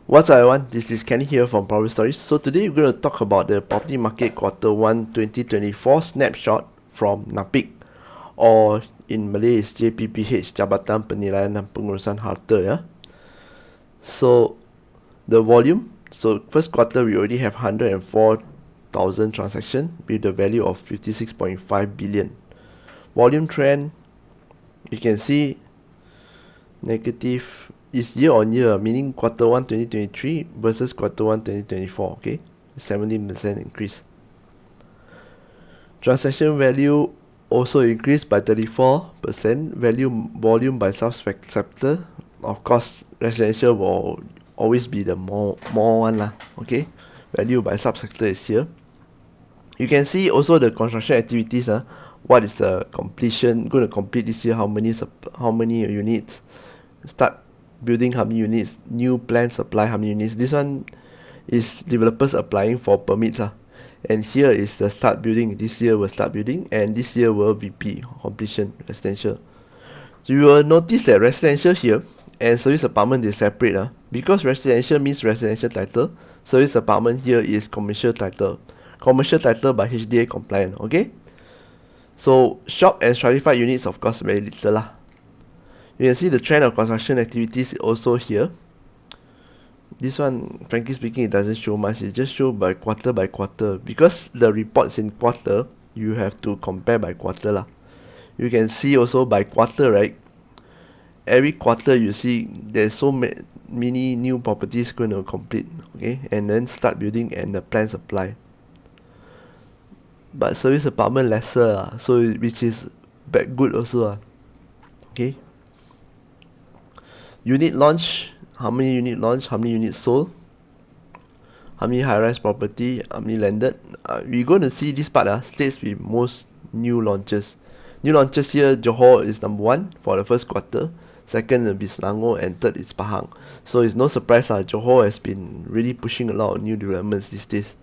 What's up everyone, this is Kenny here from Property Stories. So today we're going to talk about the property market Q1 2024 snapshot from NAPIC, or in Malay is JPPH, Jabatan Penilaian dan Pengurusan Harta. Yeah. So the volume, so first quarter we already have 104,000 transactions with the value of 56.5 billion. Volume trend, you can see negative is year on year, meaning Q1 2023 versus Q1 2024. Okay, 17% increase. Transaction value also increased by 34%. Volume by subsector. Of course, residential will always be the more one lah. Okay, value by subsector is here. You can see also the construction activities. What is the completion going to complete this year? How many units? Start building how many units? New plan supply how many units? This one is developers applying for permits. And here is the start building. This year will start building, and this year will VP completion residential. So you will notice that residential here and service apartment is separate. Because residential means residential title, service apartment here is commercial title. Commercial title by HDA compliant. Okay. So shop and stratified units, of course, very little lah. You can see the trend of construction activities also here. This one, frankly speaking, it doesn't show much. It just shows by quarter. Because the reports in quarter, you have to compare by quarter lah. You can see also by quarter, right? Every quarter you see there's so many new properties going to complete, okay, and then start building and the plan supply. But service apartment lesser, so which is good also. Okay. Unit launch, how many unit launch, how many units sold, how many high-rise property, how many landed. We're going to see this part, states with most new launches. New launches here, Johor is number 1 for the first quarter. Second will be Selangor, and third is Pahang. So it's no surprise, Johor has been really pushing a lot of new developments these days.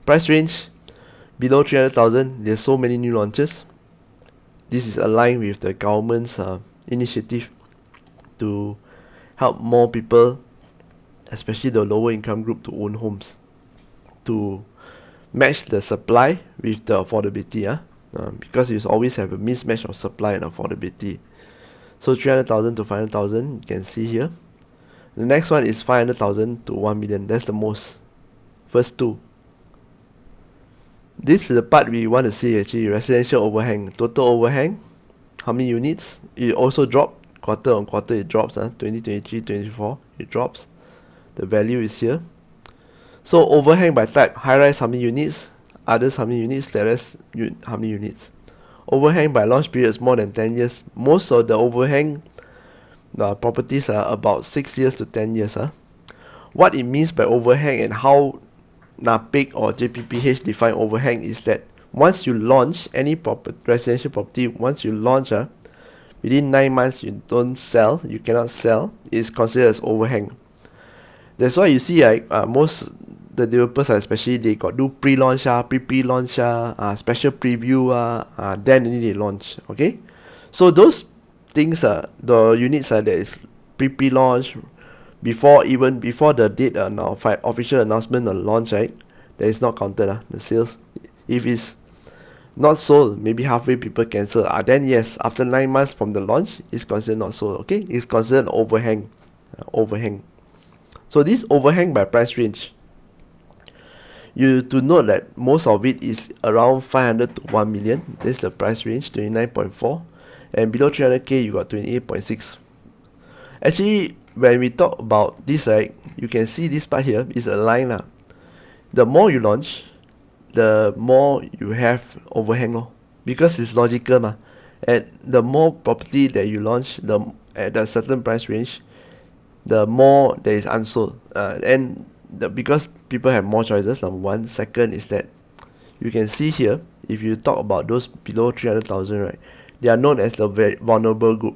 Price range, below 300,000, there's so many new launches. This is aligned with the government's initiative to help more people, especially the lower income group, to own homes, to match the supply with the affordability. Because you always have a mismatch of supply and affordability. So 300,000 to 500,000, you can see here. The next one is 500,000 to 1 million. That's the most. First two. This is the part we want to see actually. Residential overhang. Total overhang. How many units? It also dropped. Quarter on quarter it drops. 2023, 24 it drops. The value is here. So overhang by type. High rise how many units? Others how many units? Terrace how many units? Overhang by launch periods more than 10 years. Most of the overhang properties are about 6 years to 10 years. What it means by overhang and how NAPIC or JPPH define overhang is that once you launch any residential property, once you launch, within 9 months you don't sell, you cannot sell, it's considered as overhang. That's why you see most the developers, especially, they got do pre-launch, pre-launch, special preview, then only they launch. Okay, so those things, the units that is pre-launch before the date official announcement or launch, right? That is not counted. The sales, if it's not sold, maybe halfway people cancel. Then yes, after 9 months from the launch, it's considered not sold. Okay, it's considered overhang. So this overhang by price range, you to note that most of it is around 500 to 1 million. This is the price range, 29.4, and below 300k you got 28.6. Actually, when we talk about this, right, you can see this part here is a line. The more you launch, the more you have overhang, because it's logical. And the more property that you launch, at a certain price range, the more there is unsold. Because people have more choices, number one. Second is that you can see here, if you talk about those below 300,000, right, they are known as the very vulnerable group.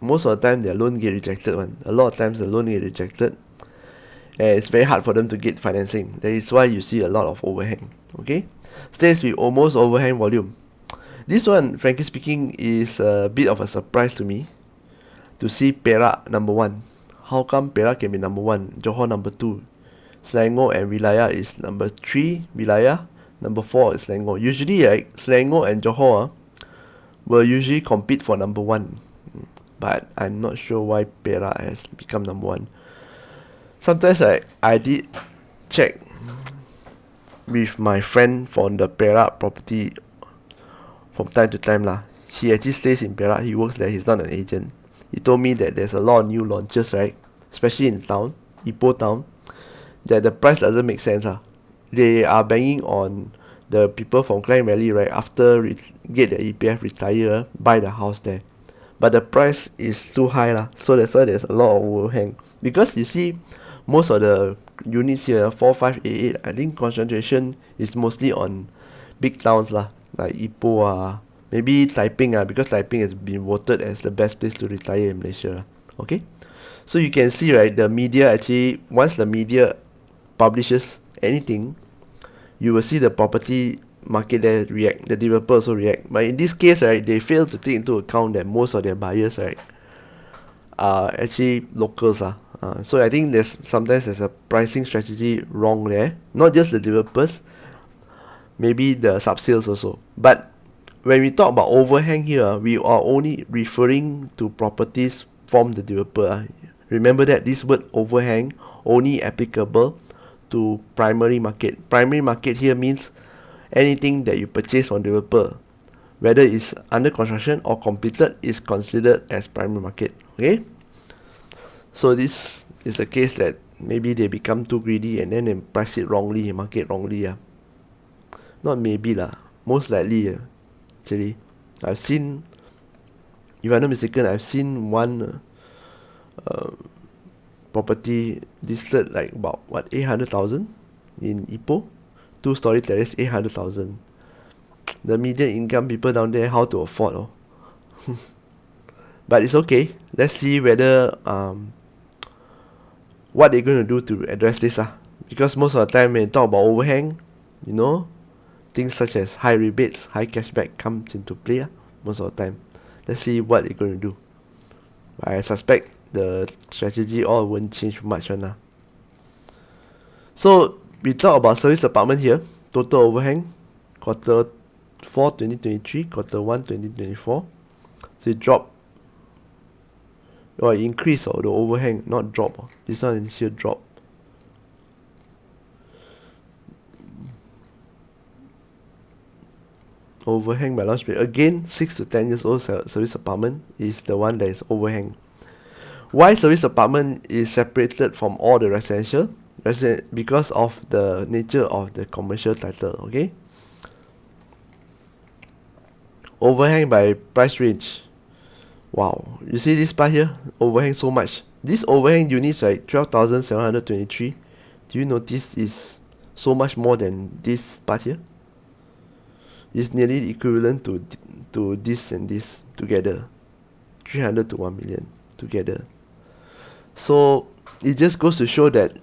Most of the time their loan get rejected. A lot of times the loan get rejected, and it's very hard for them to get financing. That is why you see a lot of overhang. Okay, stays with almost overhang volume. This one, frankly speaking, is a bit of a surprise to me, to see Perak number 1. how come Perak can be number 1, Johor number 2, Selangor and Wilayah is number 3, Wilayah number 4 is Selangor. Usually, like Selangor and Johor will usually compete for number 1, but I'm not sure why Perak has become number 1. Sometimes I did check with my friend from the Perak property from time to time lah. He actually stays in Perak, he works there, he's not an agent. He told me that there's a lot of new launches, right, especially in town, Ipoh town, that the price doesn't make sense. They are banging on the people from Klang Valley, right, after get the EPF retire, buy the house there. But the price is too high lah, so that's why there's a lot of overhang. Because you see, most of the units here, 4, 5, 8, I think concentration is mostly on big towns lah, like Ipoh maybe Taiping because Taiping has been voted as the best place to retire in Malaysia. Okay, so you can see, right, the media actually, once the media publishes anything, you will see the property market there react, the developer also react. But in this case, right, they fail to take into account that most of their buyers, right, are actually locals. So I think sometimes there's a pricing strategy wrong there. Not just the developers, maybe the sub-sales also. But when we talk about overhang here, we are only referring to properties from the developer. Remember that this word overhang only applicable to primary market. Primary market here means anything that you purchase from developer, whether it's under construction or completed, is considered as primary market. Okay, so this is a case that maybe they become too greedy and then they price it wrongly, market wrongly. Not maybe lah, most likely. Actually, I've seen, if I'm not mistaken, I've seen one property listed like about 800,000 in Ipoh, 2-story terrace, 800,000. The median income people down there, how to afford? But it's okay. Let's see whether what they're going to do to address this. Because most of the time when you talk about overhang, things such as high rebates, high cashback comes into play most of the time. Let's see what they're going to do. I suspect the strategy all won't change much. So we talk about service apartment here. Total overhang, quarter 4 2023, quarter 1 2024. So it dropped, or increase the overhang, not drop. This one is here drop. Overhang by launch period. Again, 6 to 10 years old service apartment is the one that is overhang. Why service apartment is separated from all the residential? Because of the nature of the commercial title. Okay. Overhang by price range. Wow, you see this part here? Overhang so much. This overhang units, right, 12,723. Do you notice is so much more than this part here? It's nearly equivalent to this and this together. 300 to 1 million together. So it just goes to show that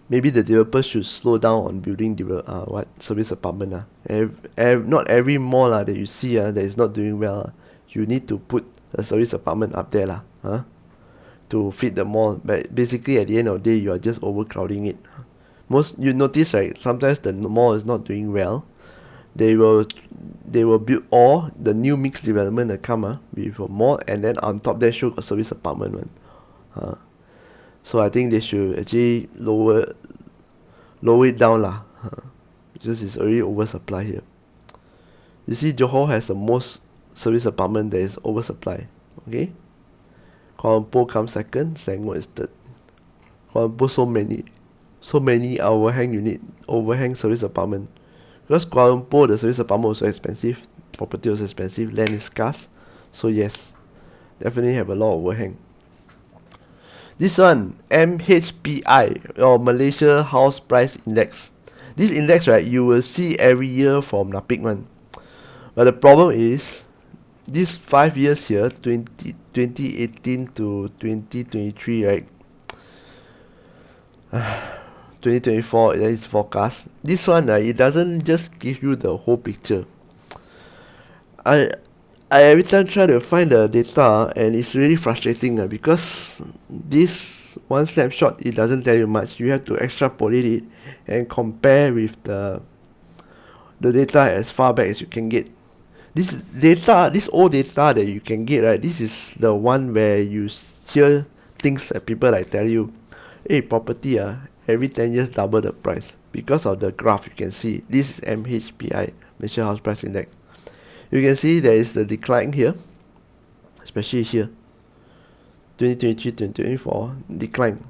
maybe the developers should slow down on building service apartment. Not every mall that you see that is not doing well, you need to put a service apartment up there to fit the mall. But basically at the end of the day, you are just overcrowding it. You notice, right, sometimes the mall is not doing well. They will build all the new mixed development that come with a mall, and then on top there show a service apartment one. So I think they should actually lower it down because it's already oversupply here. You see, Johor has the most service apartment that is oversupply. Okay, Kuala Lumpur comes second, Selangor is third. Kuala Lumpur so many overhang service apartment. Because Kuala Lumpur, the service apartment also expensive, property also expensive, land is scarce. So yes, definitely have a lot of overhang. This one, MHPI, or Malaysia House Price Index. This index, right, you will see every year from NAPIC one. But the problem is, these 5 years here, 2018 to 2023, right, 2024, that is forecast. This one, it doesn't just give you the whole picture. I every time try to find the data, and it's really frustrating because because this one snapshot, it doesn't tell you much. You have to extrapolate it and compare with the data as far back as you can get. This old data that you can get, right, this is the one where you hear things that people like tell you, hey, property every 10 years double the price. Because of the graph, you can see this is MHPI, Malaysia House Price Index. You can see there is the decline here, especially here, 2023, 2024, decline.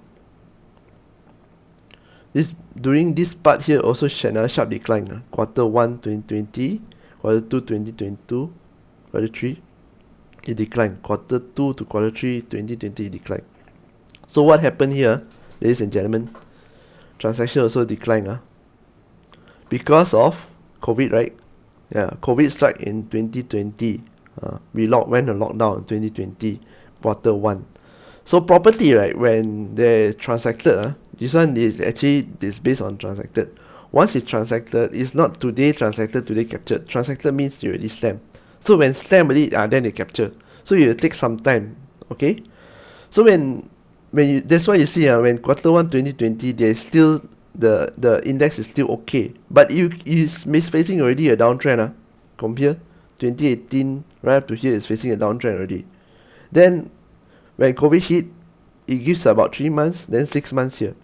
During this part here also another sharp decline. Quarter 1 2020, quarter 2 2022, quarter 3 it declined. Quarter 2 to quarter 3 2020 it declined. So what happened here, ladies and gentlemen? Transaction also declined because of COVID, right? Yeah, COVID struck in 2020. We went on lockdown in 2020, quarter 1. So property, right, when they transacted, this one is actually is based on transacted. Once it's transacted, it's not today transacted, today captured. Transacted means you already stamp. So when stamp already, then they capture. So it will take some time, okay? So when you, that's why you see when quarter 1 2020, there's still the index is still okay, but is facing already a downtrend. From here 2018 right up to here is facing a downtrend already. Then when COVID hit, it gives about 3 months, then 6 months here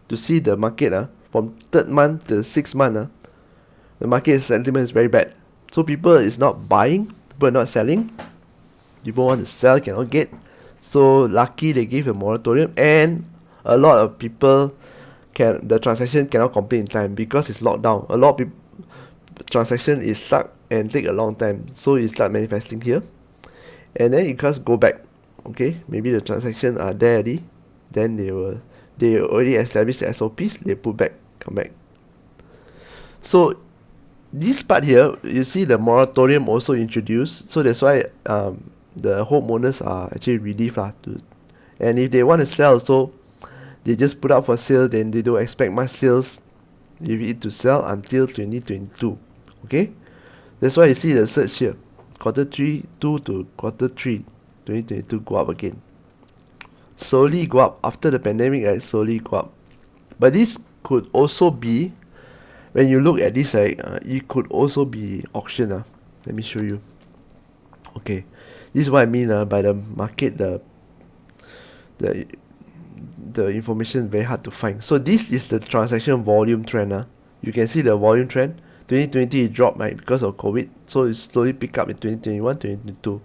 to see the market from 3rd month to 6th month the market sentiment is very bad. So people is not buying, people are not selling, people want to sell, cannot get. So lucky they gave a moratorium, and a lot of people the transaction cannot complete in time because it's locked down. A lot of people transaction is stuck and take a long time, so it start manifesting here, and then it just go back. Okay, maybe the transaction are there already, then they already established the SOPs, they put back, come back. So this part here, you see the moratorium also introduced, so that's why the homeowners are actually relieved and if they want to sell, so they just put up for sale, then they don't expect much sales if it to sell until 2022. Okay, that's why you see the surge here, quarter 3 2 to quarter 3 2022 go up again, slowly go up after the pandemic, right? Slowly go up. But this could also be, when you look at this, right, it could also be auction. Let me show you. Okay, this is what I mean by the market, the information very hard to find. So this is the transaction volume trend. You can see the volume trend. 2020 it dropped, right, because of COVID, so it slowly pick up in 2021, 2022.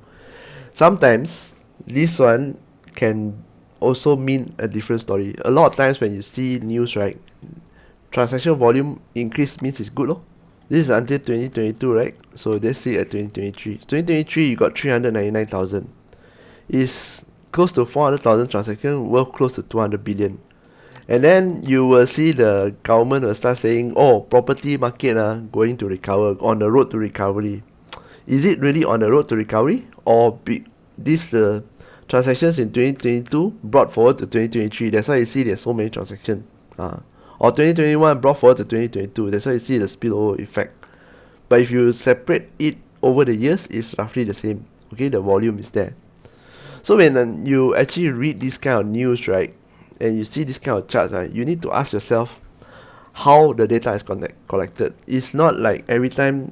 Sometimes this one can also mean a different story. A lot of times when you see news, right, transaction volume increase means it's good. This is until 2022, right? So let's see at 2023. 2023 you got 399,000. Is close to 400,000 transactions, worth close to 200 billion. And then you will see the government will start saying, oh, property market going to recover, on the road to recovery. Is it really on the road to recovery, or the transactions in 2022 brought forward to 2023? That's why you see there's so many transactions. Or 2021 brought forward to 2022. That's why you see the spillover effect. But if you separate it over the years, it's roughly the same. Okay, the volume is there. So when you actually read this kind of news, right, and you see this kind of charts, right, you need to ask yourself how the data is collected. It's not like every time,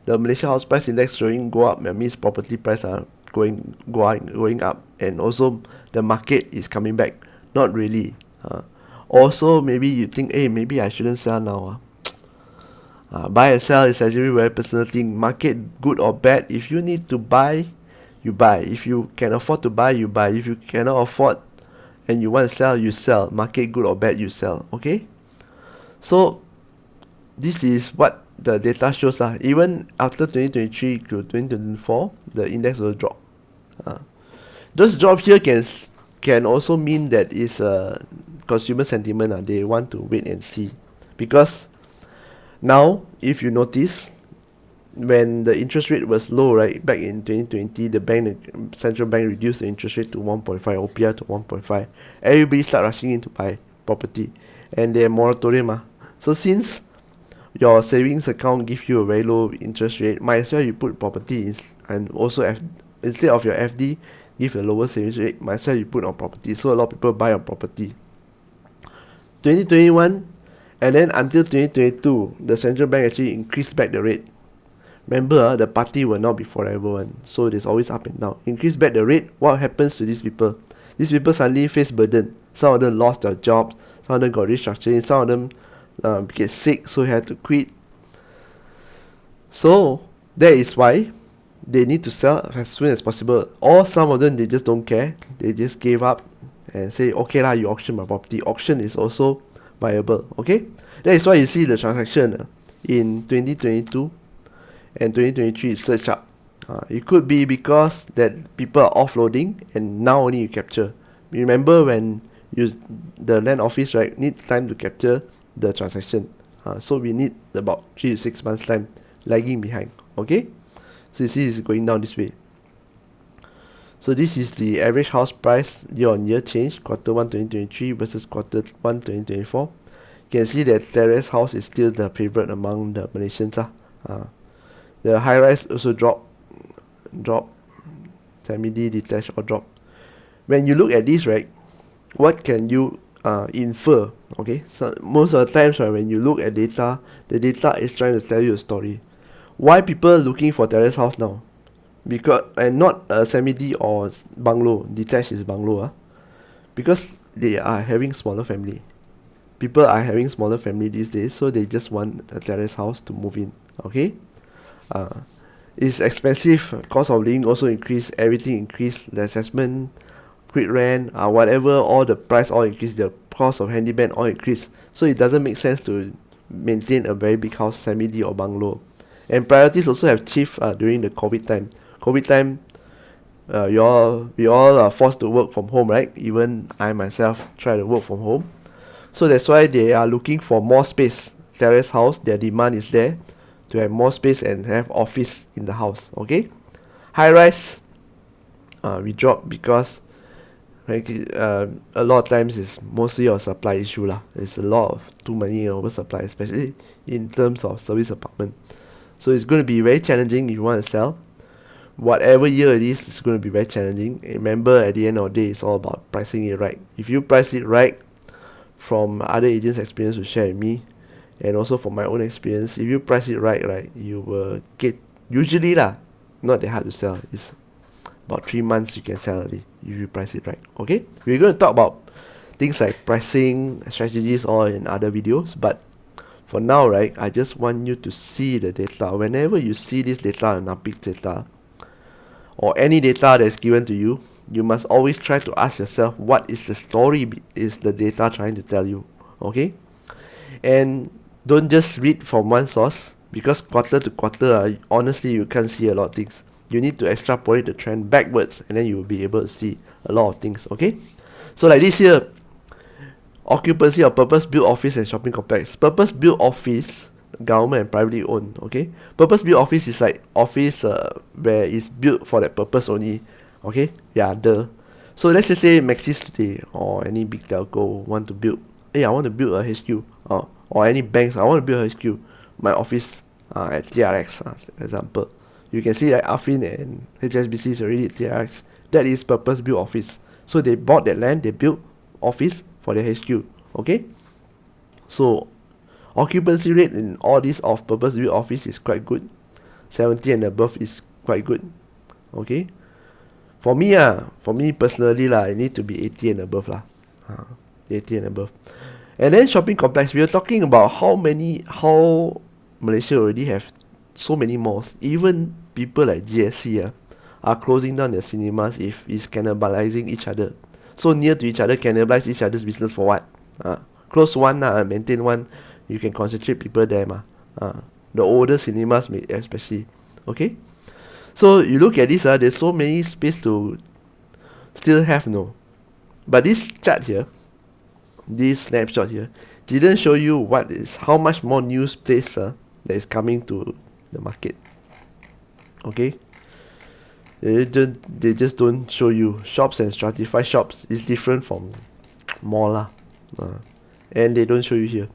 the Malaysia House Price Index showing go up, that means property price are going up, and also the market is coming back. Not really. Also, maybe you think, hey, maybe I shouldn't sell now. Buy and sell is actually a very personal thing. Market good or bad, if you need to buy, you buy. If you can afford to buy, you buy. If you cannot afford and you want to sell, you sell. Market good or bad, you sell. Okay? So this is what the data shows. Even after 2023 to 2024, the index will drop. Those drop here can also mean that it's consumer sentiment. They want to wait and see. Because now, if you notice, when the interest rate was low, right, back in 2020, the central bank reduced the interest rate to 1.5, OPR to 1.5. Everybody start rushing in to buy property, and they have moratorium. So since your savings account give you a very low interest rate, might as well you put property and also instead of your FD, give a lower savings rate, might as well you put on property. So a lot of people buy on property. 2021, and then until 2022, the central bank actually increased back the rate. Remember, the party will not be forever one, so there's always up and down. Increase back the rate, what happens to these people? These people suddenly face burden. Some of them lost their jobs, some of them got restructuring, some of them get sick, so had to quit. So that is why they need to sell as soon as possible. Or some of them, they just don't care. They just gave up and say, okay lah, you auction my property. Auction is also viable, okay? That is why you see the transaction in 2022 and 2023 surge up. It could be because that people are offloading and now only you capture. Remember when the land office, right, need time to capture the transaction. So we need about 3 to 6 months time lagging behind, okay? So you see it's going down this way. So this is the average house price year-on-year change, quarter 1 2023 versus quarter 1 2024. You can see that terrace house is still the favorite among the Malaysians. The high-rise also drop, semi-D, detached or drop. When you look at this, right, what can you infer? Okay, so most of the times, right, when you look at data, the data is trying to tell you a story. Why people looking for terrace house now? Because, and not a semi-D or bungalow, detached is bungalow, because they are having smaller family. People are having smaller family these days, so they just want a terrace house to move in, okay? It's expensive, cost of living also increase, everything increase, the assessment, quick rent, whatever, all the price all increase, the cost of handyman all increase. So it doesn't make sense to maintain a very big house, semi-D or bungalow. And priorities also have shifted during the COVID time. COVID time, we all are forced to work from home, right? Even I myself try to work from home. So that's why they are looking for more space. Terrace house, their demand is there to have more space and have office in the house, okay? High rise, we drop because a lot of times it's mostly a supply issue lah. There's a lot of too many oversupply, especially in terms of service apartment. So it's going to be very challenging if you want to sell. Whatever year it is, it's going to be very challenging. Remember, at the end of the day, it's all about pricing it right. If you price it right, from other agents' experience to share with me, and also from my own experience, if you price it right, you will get, usually lah, not that hard to sell. It's about 3 months you can sell early if you price it right, okay? We're going to talk about things like pricing strategies all in other videos, but for now, right, I just want you to see the data. Whenever you see this data, NAPIC data, or any data that's given to you, you must always try to ask yourself, what is the story is the data trying to tell you, okay? And don't just read from one source, because quarter to quarter, honestly, you can't see a lot of things. You need to extrapolate the trend backwards, and then you will be able to see a lot of things, okay? So like this here, occupancy of purpose-built office and shopping complex. Purpose-built office, government and privately owned, okay? Purpose-built office is like office where it's built for that purpose only, okay? Yeah, so let's just say Maxis today or any big telco want to build, I want to build a HQ, or any banks, I want to build a HQ, my office at TRX, example. You can see that Affin and HSBC is already at TRX. That is purpose-built office. So they bought that land, they built office for their HQ, okay? So occupancy rate in all these of purpose-built office is quite good. 70 and above is quite good, okay? For me personally lah, I need to be 80 and above lah. 80 and above. And then shopping complex, we are talking about how Malaysia already have so many malls. Even people like GSC are closing down their cinemas if it's cannibalizing each other. So near to each other, cannibalize each other's business for what? Close one, maintain one, you can concentrate people there. The older cinemas especially, okay? So you look at this, there's so many space to still have, no. But this chart here, this snapshot here, didn't show you how much more new space that is coming to the market, okay? They just don't show you. Shops and stratified shops is different from mall and they don't show you here.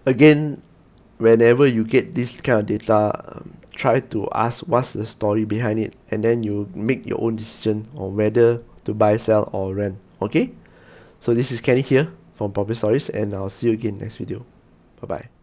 Again, whenever you get this kind of data, try to ask what's the story behind it, and then you make your own decision on whether to buy, sell, or rent. Okay? So this is Kenny here from Property Stories, and I'll see you again next video. Bye bye.